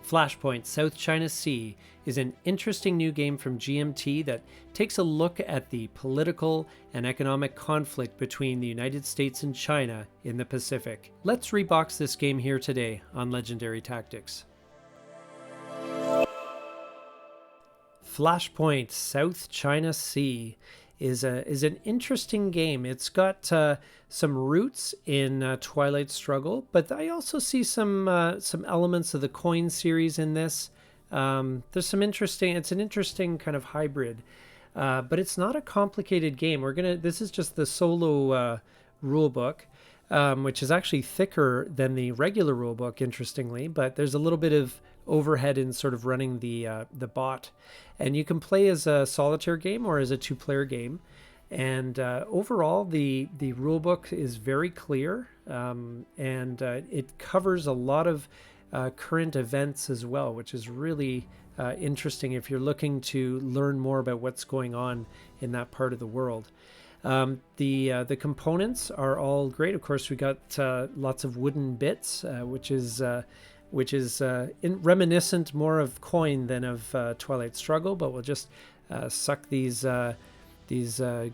Flashpoint South China Sea is an interesting new game from GMT that takes a look at the political and economic conflict between the United States and China in the Pacific. Let's rebox this game here today on Legendary Tactics. Flashpoint South China Sea is an interesting game. It's got some roots in Twilight Struggle, but I also see some elements of the Coin series in this. There's some interesting. It's an interesting kind of hybrid, but it's not a complicated game. This is just the solo rule book, which is actually thicker than the regular rule book, interestingly. But there's a little bit of overhead in sort of running the bot, and you can play as a solitaire game or as a two-player game. And overall, the rule book is very clear, and it covers a lot of current events as well, which is really interesting if you're looking to learn more about what's going on in that part of the world. The components are all great. Of course, we got lots of wooden bits, which is reminiscent more of Coin than of Twilight Struggle, but we'll just suck these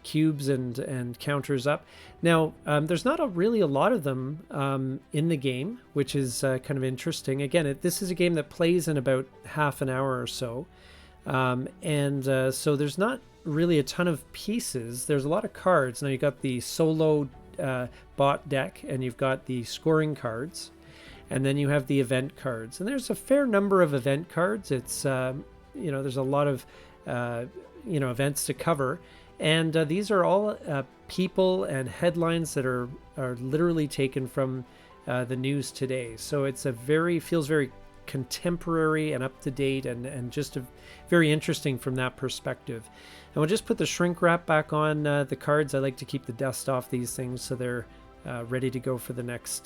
cubes and counters up. Now, there's not really a lot of them in the game, which is kind of interesting. Again, this is a game that plays in about half an hour or so, so there's not really a ton of pieces. There's a lot of cards. Now, you've got the solo bot deck, and you've got the scoring cards. And then you have the event cards, and there's a fair number of event cards. It's there's a lot of events to cover, and these are all people and headlines that are literally taken from the news today. So it's feels very contemporary and up to date, and just very interesting from that perspective. And we'll just put the shrink wrap back on the cards. I like to keep the dust off these things so they're ready to go for the next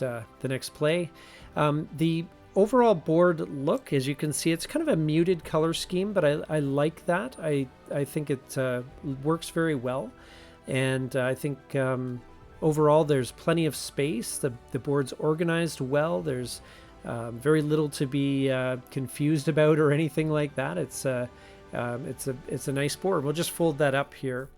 play. The overall board look, as you can see, it's kind of a muted color scheme, but I like that. I think it works very well, and I think overall there's plenty of space. The board's organized well. There's very little to be confused about or anything like that. It's a nice board. We'll just fold that up here.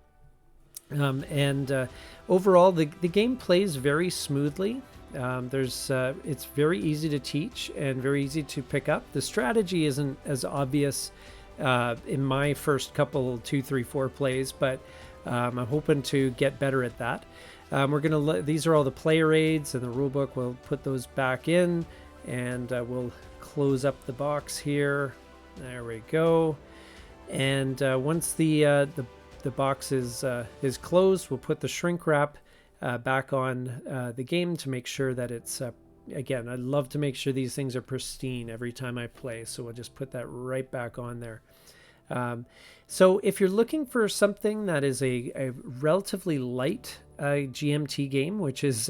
Overall, the game plays very smoothly. It's very easy to teach and very easy to pick up. The strategy isn't as obvious in my first couple 2, 3, 4 plays, but I'm hoping to get better at that. These are all the player aids and the rule book. We'll put those back in, and we'll close up the box here. There we go. And once the box is closed, we'll put the shrink wrap back on the game to make sure that it's, again, I love to make sure these things are pristine every time I play, so we'll just put that right back on there. So if you're looking for something that is a relatively light GMT game, which is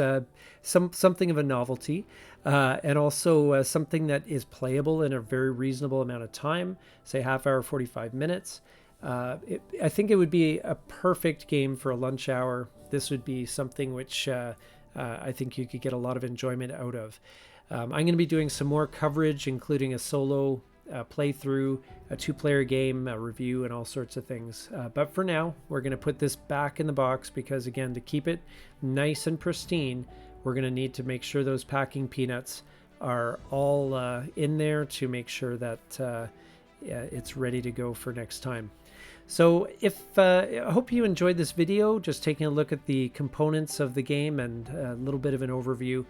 something of a novelty, and also something that is playable in a very reasonable amount of time, say half hour, 45 minutes, I think it would be a perfect game for a lunch hour. This would be something which I think you could get a lot of enjoyment out of. I'm going to be doing some more coverage, including a solo playthrough, a 2-player game, a review, and all sorts of things. But for now, we're going to put this back in the box because, again, to keep it nice and pristine, we're going to need to make sure those packing peanuts are all in there to make sure that it's ready to go for next time. So I hope you enjoyed this video, just taking a look at the components of the game and a little bit of an overview.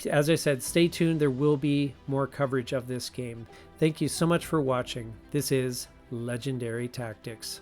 As I said, stay tuned. There will be more coverage of this game. Thank you so much for watching. This is Legendary Tactics.